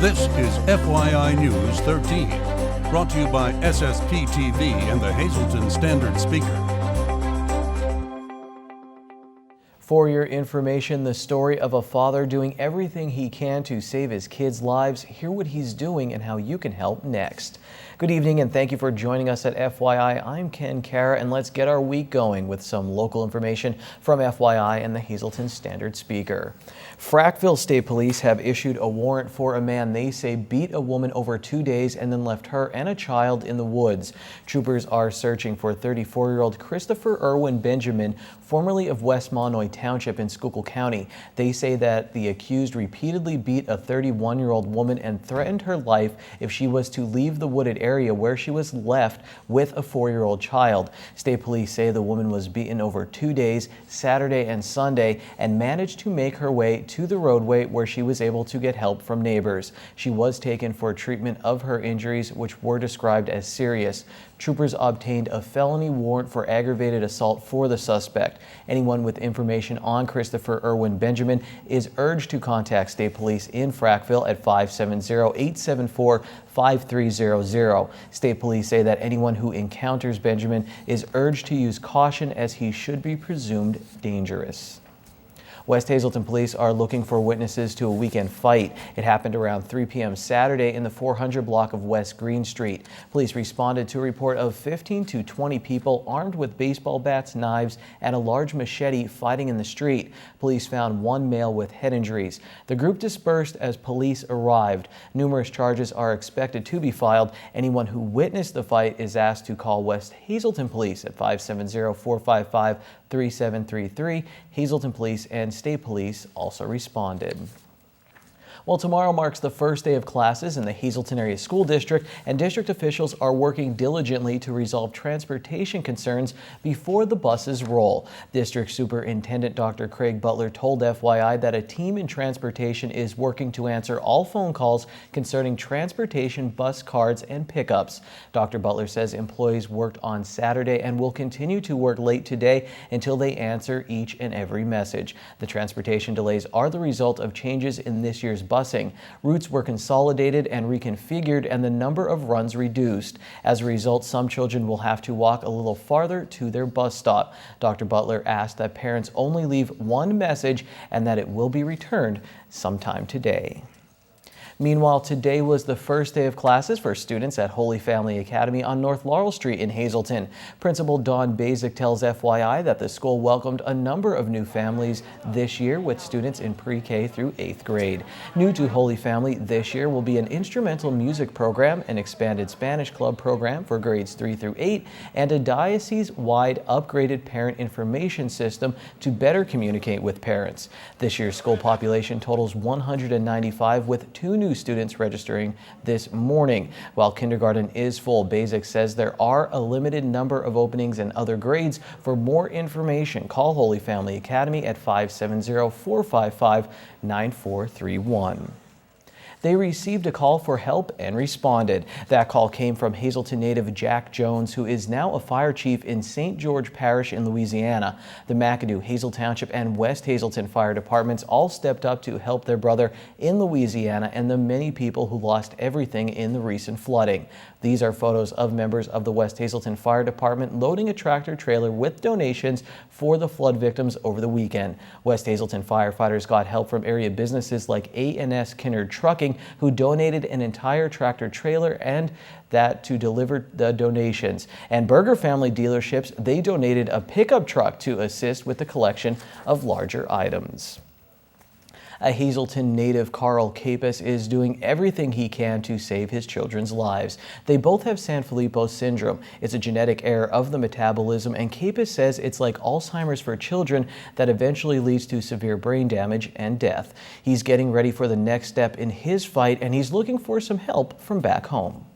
This is FYI News 13, brought to you by SSPTV and the Hazleton Standard Speaker. For your information, the story of a father doing everything he can to save his kids' lives. Hear what he's doing and how you can help next. Good evening and thank you for joining us at FYI. I'm Ken Kara and let's get our week going with some local information from FYI and the Hazleton Standard Speaker. Frackville State Police have issued a warrant for a man they say beat a woman over 2 days and then left her and a child in the woods. Troopers are searching for 34-year-old Christopher Erwin Benjamin, formerly of West Mahanoy Township in Schuylkill County. They say that the accused repeatedly beat a 31-year-old woman and threatened her life if she was to leave the wooded area where she was left with a 4-year-old child. State Police say the woman was beaten over 2 days, Saturday and Sunday, and managed to make her way to the roadway where she was able to get help from neighbors. She was taken for treatment of her injuries, which were described as serious. Troopers obtained a felony warrant for aggravated assault for the suspect. Anyone with information on Christopher Erwin Benjamin is urged to contact State Police in Frackville at 570-874-5300. State Police say that anyone who encounters Benjamin is urged to use caution as he should be presumed dangerous. West Hazleton police are looking for witnesses to a weekend fight. It happened around 3 p.m. Saturday in the 400 block of West Green Street. Police responded to a report of 15 to 20 people armed with baseball bats, knives, and a large machete fighting in the street. Police found one male with head injuries. The group dispersed as police arrived. Numerous charges are expected to be filed. Anyone who witnessed the fight is asked to call West Hazleton Police at 570-455-3733. Hazleton Police and State Police also responded. Well, tomorrow marks the first day of classes in the Hazleton Area School District, and district officials are working diligently to resolve transportation concerns before the buses roll. District Superintendent Dr. Craig Butler told FYI that a team in transportation is working to answer all phone calls concerning transportation bus cards and pickups. Dr. Butler says employees worked on Saturday and will continue to work late today until they answer each and every message. The transportation delays are the result of changes in this year's busing. Routes were consolidated and reconfigured and the number of runs reduced. As a result, some children will have to walk a little farther to their bus stop. Dr. Butler asked that parents only leave one message and that it will be returned sometime today. Meanwhile, today was the first day of classes for students at Holy Family Academy on North Laurel Street in Hazleton. Principal Dawn Basic tells FYI that the school welcomed a number of new families this year with students in pre-K through 8th grade. New to Holy Family this year will be an instrumental music program, an expanded Spanish club program for grades 3 through 8, and a diocese-wide upgraded parent information system to better communicate with parents. This year's school population totals 195 with 2 new students registering this morning. While kindergarten is full, Basic says there are a limited number of openings in other grades. For more information, call Holy Family Academy at 570-455-9431. They received a call for help and responded. That call came from Hazleton native Jack Jones, who is now a fire chief in St. George Parish in Louisiana. The McAdoo, Hazel Township, and West Hazleton fire departments all stepped up to help their brother in Louisiana and the many people who lost everything in the recent flooding. These are photos of members of the West Hazleton Fire Department loading a tractor trailer with donations for the flood victims over the weekend. West Hazleton firefighters got help from area businesses like A&S Kinnard Trucking, who donated an entire tractor trailer and that to deliver the donations. And Berger Family Dealerships, they donated a pickup truck to assist with the collection of larger items. A Hazleton native, Carl Capus, is doing everything he can to save his children's lives. They both have Sanfilippo syndrome. It's a genetic error of the metabolism, and Capus says it's like Alzheimer's for children that eventually leads to severe brain damage and death. He's getting ready for the next step in his fight, and he's looking for some help from back home.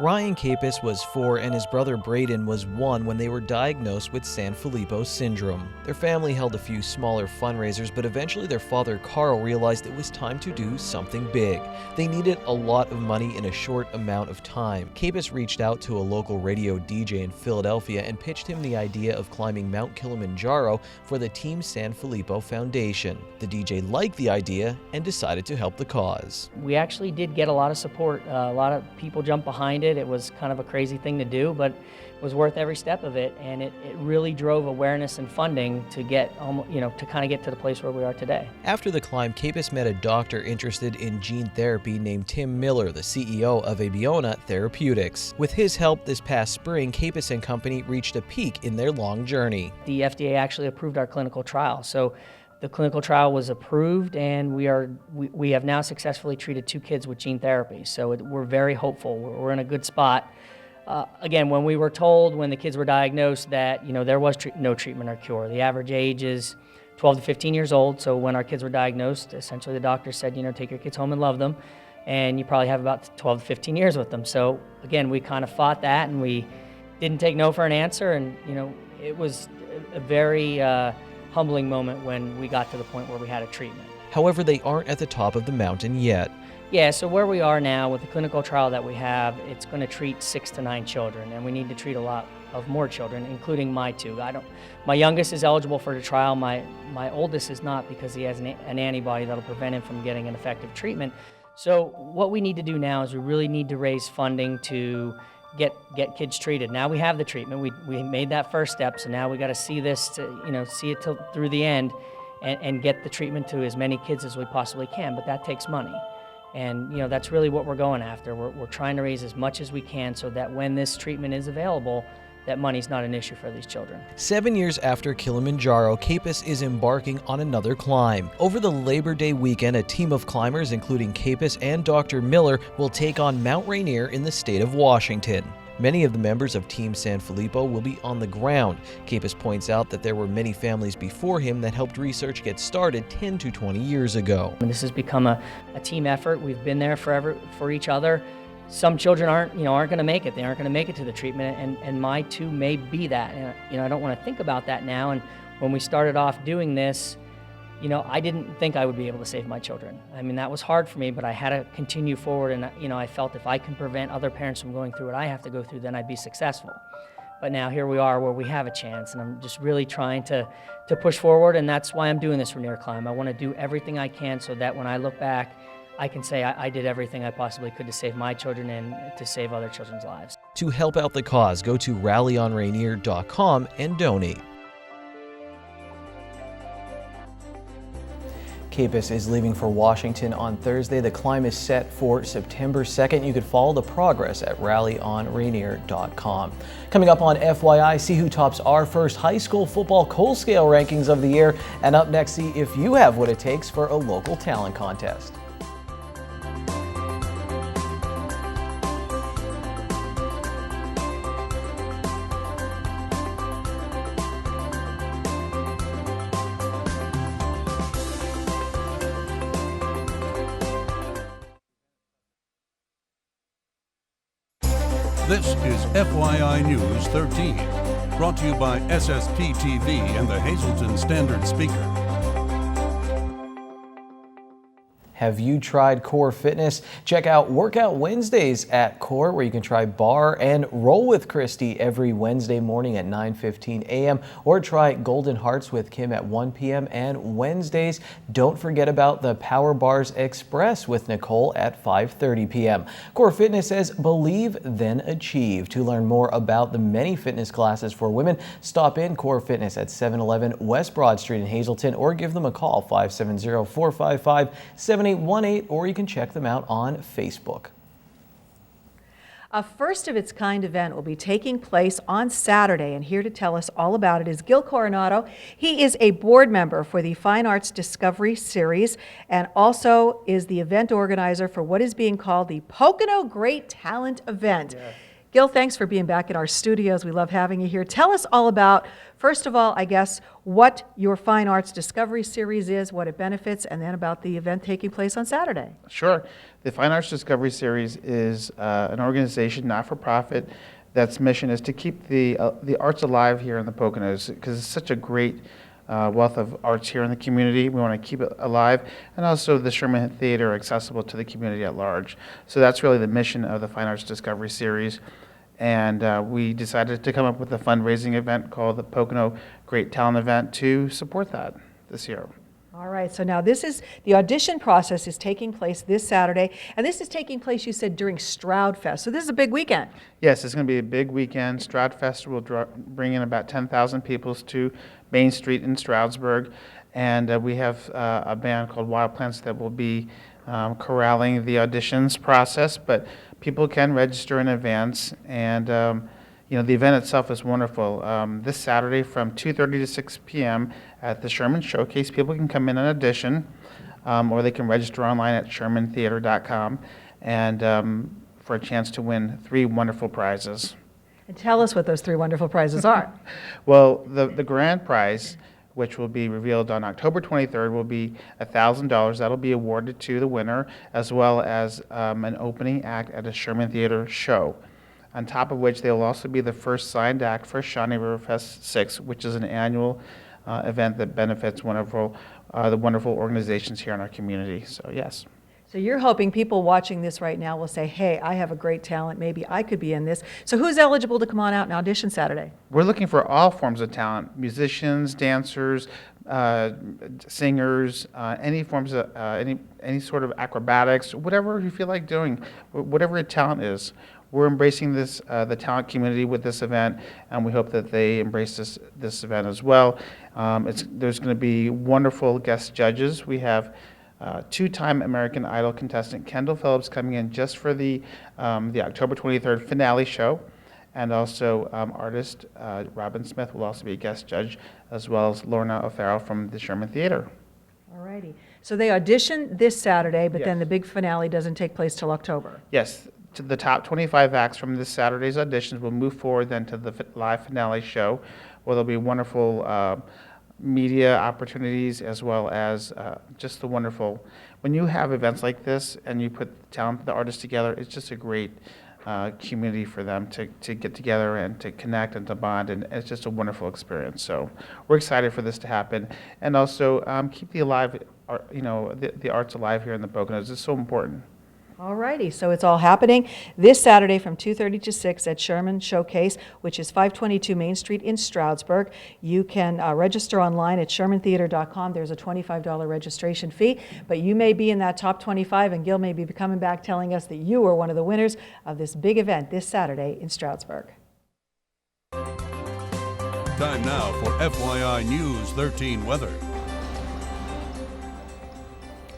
Ryan Capus was 4 and his brother Braden was 1 when they were diagnosed with Sanfilippo syndrome. Their family held a few smaller fundraisers, but eventually their father Carl realized it was time to do something big. They needed a lot of money in a short amount of time. Capus reached out to a local radio DJ in Philadelphia and pitched him the idea of climbing Mount Kilimanjaro for the Team Sanfilippo Foundation. The DJ liked the idea and decided to help the cause. We actually did get a lot of support. A lot of people jumped behind it. It was kind of a crazy thing to do, but it was worth every step of it, and it really drove awareness and funding to get, to kind of get to the place where we are today. After the climb, Capus met a doctor interested in gene therapy named Tim Miller, the CEO of Abeona Therapeutics. With his help this past spring, Capus and company reached a peak in their long journey. The FDA actually approved our clinical trial. So the clinical trial was approved, and we have now successfully treated 2 kids with gene therapy. So we're very hopeful. We're in a good spot. Again, when we were told, when the kids were diagnosed, that there was no treatment or cure. The average age is 12 to 15 years old. So when our kids were diagnosed, essentially the doctor said, take your kids home and love them, and you probably have about 12 to 15 years with them. So again, we kind of fought that, and we didn't take no for an answer. And it was a very humbling moment when we got to the point where we had a treatment. However, they aren't at the top of the mountain yet. Yeah, so where we are now with the clinical trial that we have, it's going to treat 6 to 9 children, and we need to treat a lot of more children, including my 2. My youngest is eligible for the trial. My oldest is not, because he has an antibody that'll prevent him from getting an effective treatment. So what we need to do now is we really need to raise funding to get kids treated. Now we have the treatment. We made that first step, so now we got to see this see it through the end, and get the treatment to as many kids as we possibly can. But that takes money, and that's really what we're going after. We're trying to raise as much as we can so that when this treatment is available, that money's not an issue for these children. 7 years after Kilimanjaro, Capus is embarking on another climb. Over the Labor Day weekend, a team of climbers, including Capus and Dr. Miller, will take on Mount Rainier in the state of Washington. Many of the members of Team Sanfilippo will be on the ground. Capus points out that there were many families before him that helped research get started 10 to 20 years ago. And this has become a team effort. We've been there forever for each other. Some children aren't going to make it. They aren't going to make it to the treatment, and my 2 may be that. And I don't want to think about that now. And when we started off doing this, I didn't think I would be able to save my children. I mean, that was hard for me, but I had to continue forward, and I felt if I can prevent other parents from going through what I have to go through, then I'd be successful. But now here we are where we have a chance, and I'm just really trying to push forward, and that's why I'm doing this Rainier climb. I want to do everything I can so that when I look back, I can say I did everything I possibly could to save my children and to save other children's lives. To help out the cause, go to rallyonrainier.com and donate. Capus is leaving for Washington on Thursday. The climb is set for September 2nd. You could follow the progress at rallyonrainier.com. Coming up on FYI, see who tops our first high school football Coal Scale rankings of the year. And up next, see if you have what it takes for a local talent contest. This is FYI News 13, brought to you by SSPTV and the Hazleton Standard Speaker. Have you tried Core Fitness? Check out Workout Wednesdays at Core, where you can try Barre and Roll with Christie every Wednesday morning at 9:15 a.m. or try Golden Hearts with Kim at 1 p.m. and Wednesdays. Don't forget about the Power Bars Express with Nicole at 5:30 p.m. Core Fitness says, believe, then achieve. To learn more about the many fitness classes for women, stop in Core Fitness at 711 West Broad Street in Hazleton or give them a call 570-455-7818, or you can check them out on Facebook. A first-of-its-kind event will be taking place on Saturday, and here to tell us all about it is Gil Coronado. He is a board member for the Fine Arts Discovery Series and also is the event organizer for what is being called the POCONO Great Talent Event. Yeah. Gil, thanks for being back in our studios. We love having you here. Tell us all about, first of all, I guess, what your Fine Arts Discovery Series is, what it benefits, and then about the event taking place on Saturday. Sure. The Fine Arts Discovery Series is an organization, not-for-profit, that's mission is to keep the arts alive here in the Poconos, because it's such a great wealth of arts here in the community. We want to keep it alive, and also the Sherman Theater accessible to the community at large. So that's really the mission of the Fine Arts Discovery Series. And we decided to come up with a fundraising event called the Pocono Great Talent Event to support that this year. All right, so now the audition process is taking place this Saturday, and this is taking place, you said, during Stroud Fest. So this is a big weekend. Yes, it's going to be a big weekend. Stroud Fest will bring in about 10,000 people to Main Street in Stroudsburg, and we have a band called Wild Plants that will be corralling the auditions process, but people can register in advance, and the event itself is wonderful. This Saturday from 2:30 to 6 p.m. at the Sherman Showcase, people can come in and audition, or they can register online at shermantheater.com, and for a chance to win 3 wonderful prizes. And tell us what those 3 wonderful prizes are. Well, the grand prize, which will be revealed on October 23rd, will be $1,000. That'll be awarded to the winner, as well as an opening act at a Sherman Theater show. On top of which, they will also be the first signed act for Shawnee River Fest 6, which is an annual event that benefits the wonderful organizations here in our community. So, yes. So you're hoping people watching this right now will say, hey, I have a great talent, maybe I could be in this. So who's eligible to come on out and audition Saturday? We're looking for all forms of talent: musicians, dancers, singers, any forms of any sort of acrobatics, whatever you feel like doing, whatever your talent is. We're embracing this the talent community with this event, and we hope that they embrace this event as well. There's going to be wonderful guest judges. We have 2-time American Idol contestant Kendall Phillips coming in just for the October 23rd finale show, and also artist Robin Smith will also be a guest judge, as well as Lorna O'Farrell from the Sherman Theater. All righty. So they audition this Saturday, but Yes. then the big finale doesn't take place till October. Yes. To the top 25 acts from this Saturday's auditions will move forward then to the live finale show, where there'll be wonderful media opportunities, as well as just the wonderful. When you have events like this and you put the artists together, it's just a great community for them to get together and to connect and to bond, and it's just a wonderful experience. So we're excited for this to happen, and also keep the arts alive here in the Poconos. It's so important. All righty, so it's all happening this Saturday from 2:30 to 6 at Sherman Showcase, which is 522 Main Street in Stroudsburg. You can register online at shermantheater.com. There's a $25 registration fee, but you may be in that top 25, and Gil may be coming back telling us that you are one of the winners of this big event this Saturday in Stroudsburg. Time now for FYI News 13 weather.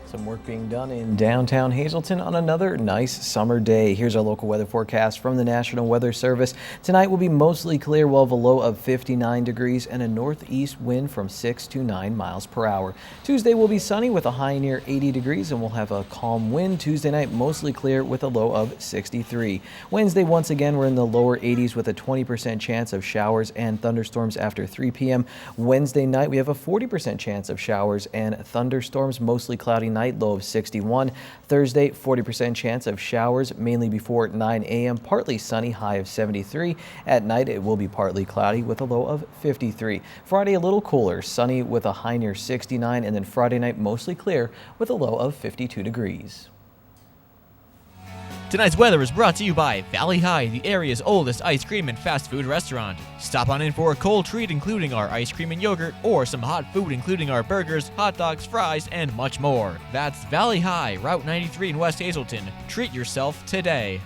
Some work being done in downtown Hazleton on another nice summer day. Here's our local weather forecast from the National Weather Service. Tonight will be mostly clear. We'll have a low of 59 degrees and a northeast wind from 6 to 9 miles per hour. Tuesday will be sunny with a high near 80 degrees, and we'll have a calm wind. Tuesday night mostly clear with a low of 63. Wednesday, once again, we're in the lower 80s with a 20% chance of showers and thunderstorms after 3 p.m. Wednesday night, we have a 40% chance of showers and thunderstorms, mostly cloudy night, low of 61. Thursday, 40% chance of showers, mainly before 9 a.m. Partly sunny, high of 73. At night, it will be partly cloudy with a low of 53. Friday, a little cooler, sunny with a high near 69. And then Friday night, mostly clear with a low of 52 degrees. Tonight's weather is brought to you by Valley High, the area's oldest ice cream and fast food restaurant. Stop on in for a cold treat including our ice cream and yogurt, or some hot food including our burgers, hot dogs, fries, and much more. That's Valley High, Route 93 in West Hazleton. Treat yourself today.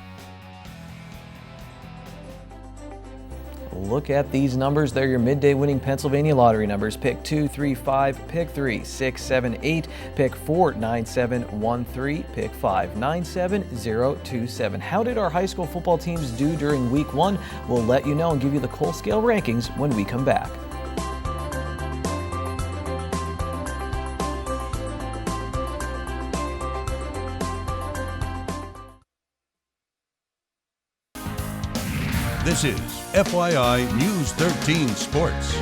Look at these numbers. They're your midday winning Pennsylvania lottery numbers. Pick 2, 3, 5, pick 3, 6, 7, 8, pick 4, 9, 7, 1, 3, pick 5, 9, 7, 0, 2, 7. How did our high school football teams do during week 1? We'll let you know and give you the Cole Scale rankings when we come back. This is FYI News 13 Sports.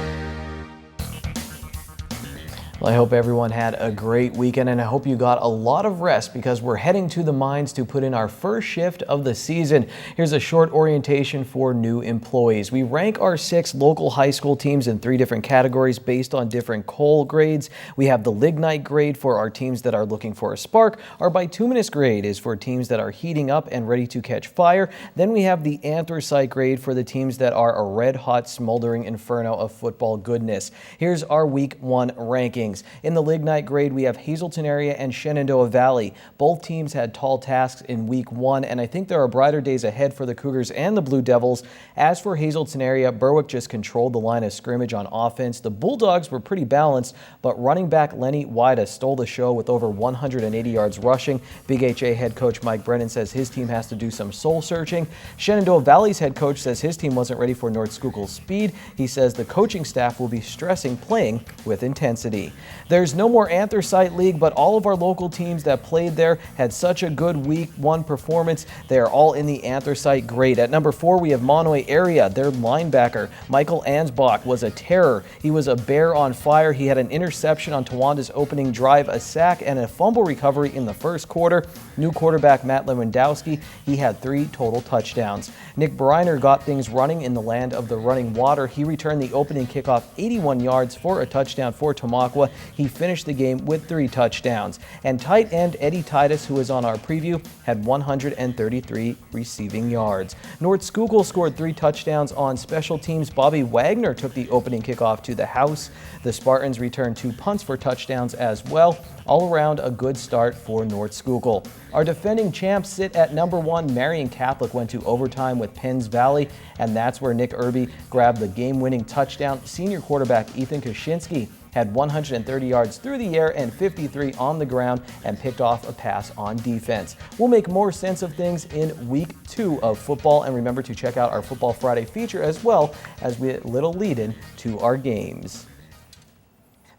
Well, I hope everyone had a great weekend, and I hope you got a lot of rest because we're heading to the mines to put in our first shift of the season. Here's a short orientation for new employees. We rank our 6 local high school teams in 3 different categories based on different coal grades. We have the lignite grade for our teams that are looking for a spark. Our bituminous grade is for teams that are heating up and ready to catch fire. Then we have the anthracite grade for the teams that are a red-hot smoldering inferno of football goodness. Here's our Week 1 ranking. In the lignite grade, we have Hazleton area and Shenandoah Valley. Both teams had tall tasks in Week 1, and I think there are brighter days ahead for the Cougars and the Blue Devils. As for Hazleton area, Berwick just controlled the line of scrimmage on offense. The Bulldogs were pretty balanced, but running back Lenny Wida stole the show with over 180 yards rushing. Big HA head coach Mike Brennan says his team has to do some soul searching. Shenandoah Valley's head coach says his team wasn't ready for North Schuylkill's speed. He says the coaching staff will be stressing playing with intensity. There's no more Anthracite League, but all of our local teams that played there had such a good Week 1 performance. They are all in the Anthracite grade. At number 4, we have Mahanoy area. Their linebacker, Michael Ansbach, was a terror. He was a bear on fire. He had an interception on Tawanda's opening drive, a sack, and a fumble recovery in the first quarter. New quarterback Matt Lewandowski, he had 3 total touchdowns. Nick Briner got things running in the land of the running water. He returned the opening kickoff 81 yards for a touchdown for Tamaqua. He finished the game with 3 touchdowns. And tight end Eddie Titus, who was on our preview, had 133 receiving yards. North Schuylkill scored 3 touchdowns on special teams. Bobby Wagner took the opening kickoff to the house. The Spartans returned 2 punts for touchdowns as well. All around a good start for North Schuylkill. Our defending champs sit at number 1. Marion Catholic went to overtime with Penns Valley, and that's where Nick Irby grabbed the game-winning touchdown. Senior quarterback Ethan Kaczynski had 130 yards through the air and 53 on the ground and picked off a pass on defense. We'll make more sense of things in Week 2 of football, and remember to check out our Football Friday feature as well as we little lead-in to our games.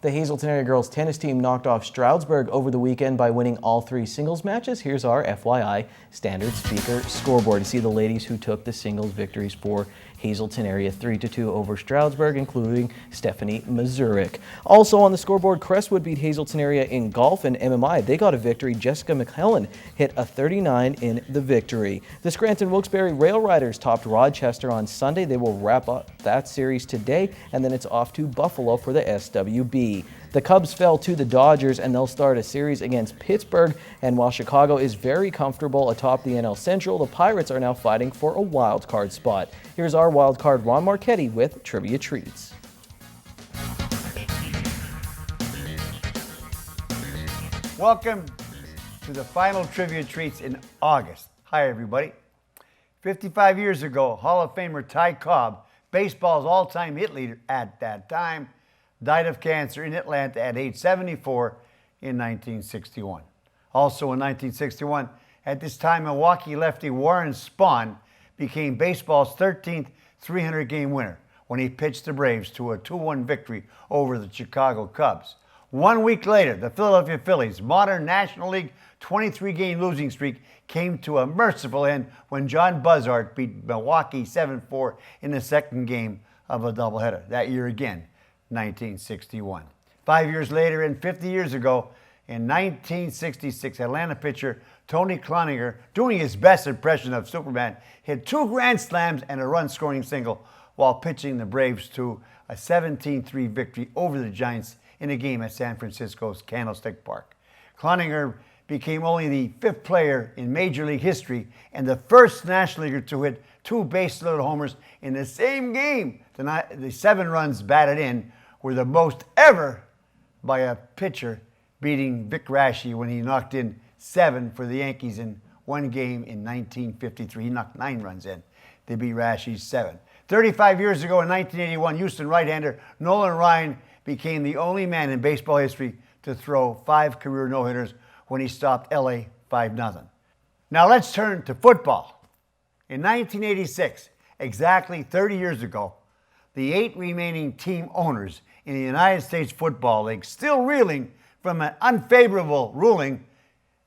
The Hazleton area girls tennis team knocked off Stroudsburg over the weekend by winning all 3 singles matches. Here's our FYI standard speaker scoreboard to see the ladies who took the singles victories for Hazleton area 3-2 over Stroudsburg, including Stephanie Mazurek. Also on the scoreboard, Crestwood beat Hazleton area in golf and MMI. They got a victory. Jessica McClellan hit a 39 in the victory. The Scranton Wilkes-Barre Rail Riders topped Rochester on Sunday. They will wrap up that series today, and then it's off to Buffalo for the SWB. The Cubs fell to the Dodgers, and they'll start a series against Pittsburgh. And while Chicago is very comfortable atop the NL Central, the Pirates are now fighting for a wild card spot. Here's our wild card Ron Marchetti with Trivia Treats. Welcome to the final Trivia Treats in August. Hi, everybody. 55 years ago, Hall of Famer Ty Cobb, baseball's all-time hit leader at that time, died of cancer in Atlanta at age 74 in 1961. Also in 1961, at this time, Milwaukee lefty Warren Spahn became baseball's 13th 300-game winner when he pitched the Braves to a 2-1 victory over the Chicago Cubs. 1 week later, the Philadelphia Phillies' modern National League 23-game losing streak came to a merciful end when John Buzzard beat Milwaukee 7-4 in the second game of a doubleheader. That year again, 1961. 5 years later and 50 years ago, in 1966, Atlanta pitcher Tony Cloninger, doing his best impression of Superman, hit 2 grand slams and a run-scoring single while pitching the Braves to a 17-3 victory over the Giants in a game at San Francisco's Candlestick Park. Cloninger became only the 5th player in Major League history and the first National Leaguer to hit 2 base-loaded homers in the same game. The 7 runs batted in were the most ever by a pitcher, beating Vic Raschi when he knocked in 7 for the Yankees in one game in 1953. He knocked 9 runs in. They beat Raschi's 7. 35 years ago in 1981, Houston right-hander Nolan Ryan became the only man in baseball history to throw 5 career no-hitters when he stopped LA 5-0. Now let's turn to football. In 1986, exactly 30 years ago, the 8 remaining team owners in the United States Football League, still reeling from an unfavorable ruling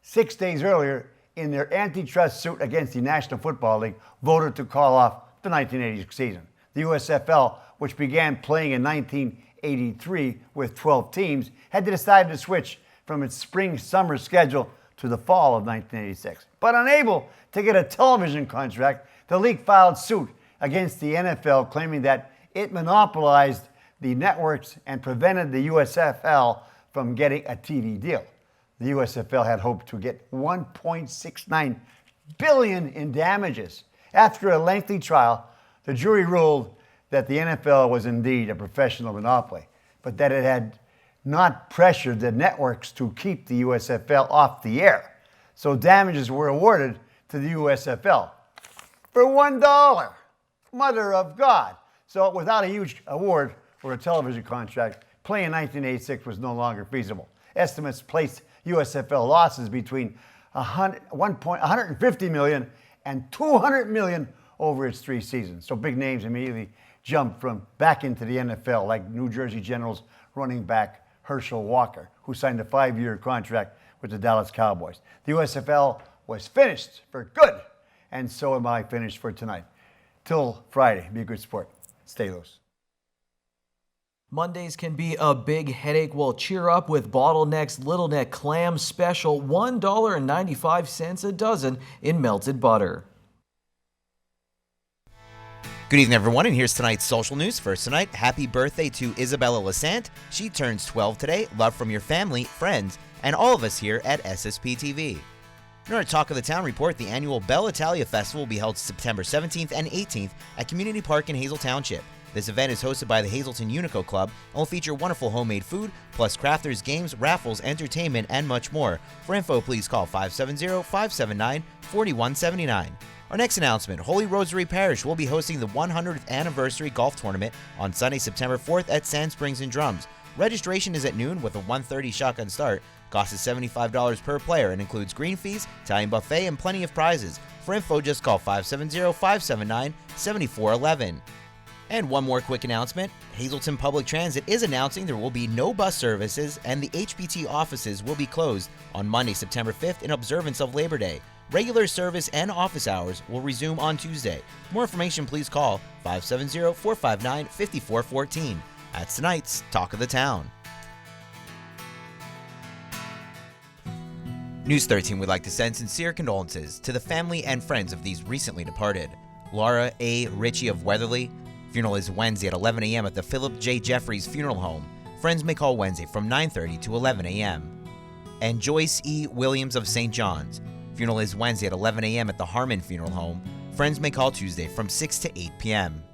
6 days earlier in their antitrust suit against the National Football League, voted to call off the 1980 season. The USFL, which began playing in 1983 with 12 teams, had decided to switch from its spring-summer schedule to the fall of 1986. But unable to get a television contract, the league filed suit against the NFL, claiming that it monopolized the networks and prevented the USFL from getting a TV deal. The USFL had hoped to get $1.69 billion in damages. After a lengthy trial, the jury ruled that the NFL was indeed a professional monopoly, but that it had not pressured the networks to keep the USFL off the air. So damages were awarded to the USFL for $1. Mother of God. So without a huge award for a television contract, playing in 1986 was no longer feasible. Estimates placed USFL losses between $150 million and $200 million over its 3 seasons. So big names immediately jumped from back into the NFL, like New Jersey Generals running back Herschel Walker, who signed a 5-year contract with the Dallas Cowboys. The USFL was finished for good, and so am I finished for tonight. Till Friday, be a good sport. Stay loose. Mondays can be a big headache. Well, cheer up with Bottleneck's Little Neck Clam Special, $1.95 a dozen in melted butter. Good evening, everyone, and here's tonight's social news. First tonight, happy birthday to Isabella Lasant. She turns 12 today. Love from your family, friends, and all of us here at SSPTV. In our Talk of the Town report, the annual Belle Italia Festival will be held September 17th and 18th at Community Park in Hazel Township. This event is hosted by the Hazleton Unico Club and will feature wonderful homemade food, plus crafters, games, raffles, entertainment, and much more. For info, please call 570-579-4179. Our next announcement, Holy Rosary Parish will be hosting the 100th anniversary golf tournament on Sunday, September 4th at Sand Springs and Drums. Registration is at noon with a 1:30 shotgun start. Cost is $75 per player and includes green fees, Italian buffet, and plenty of prizes. For info, just call 570-579-7411. And one more quick announcement, Hazleton Public Transit is announcing there will be no bus services and the HPT offices will be closed on Monday, September 5th in observance of Labor Day. Regular service and office hours will resume on Tuesday. For more information, please call 570-459-5414. That's tonight's Talk of the Town. News 13 would like to send sincere condolences to the family and friends of these recently departed. Laura A. Ritchie of Weatherly. Funeral is Wednesday at 11 a.m. at the Philip J. Jeffries Funeral Home. Friends may call Wednesday from 9:30 to 11 a.m. And Joyce E. Williams of St. John's. Funeral is Wednesday at 11 a.m. at the Harmon Funeral Home. Friends may call Tuesday from 6 to 8 p.m.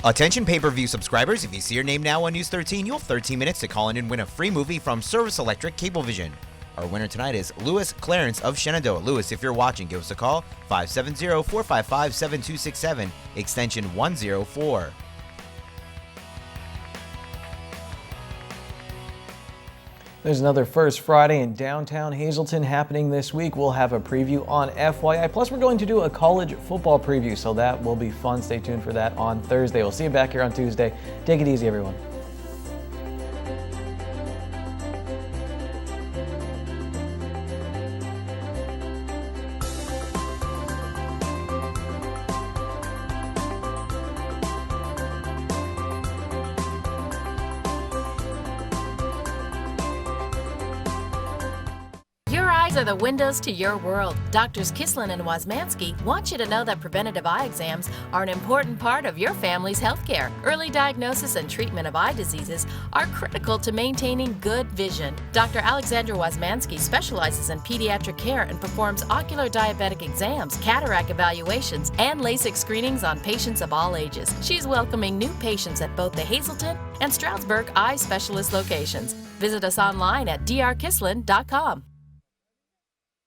Attention pay-per-view subscribers, if you see your name now on News 13, you'll have 13 minutes to call in and win a free movie from Service Electric Cablevision. Our winner tonight is Lewis Clarence of Shenandoah. Lewis, if you're watching, give us a call, 570-455-7267, extension 104. There's another First Friday in downtown Hazleton happening this week. We'll have a preview on FYI. Plus, we're going to do a college football preview, so that will be fun. Stay tuned for that on Thursday. We'll see you back here on Tuesday. Take it easy, everyone. Are the windows to your world. Doctors Kislin and Wasmansky want you to know that preventative eye exams are an important part of your family's health care. Early diagnosis and treatment of eye diseases are critical to maintaining good vision. Dr. Alexandra Wasmansky specializes in pediatric care and performs ocular diabetic exams, cataract evaluations, and LASIK screenings on patients of all ages. She's welcoming new patients at both the Hazleton and Stroudsburg Eye Specialist locations. Visit us online at drkislin.com.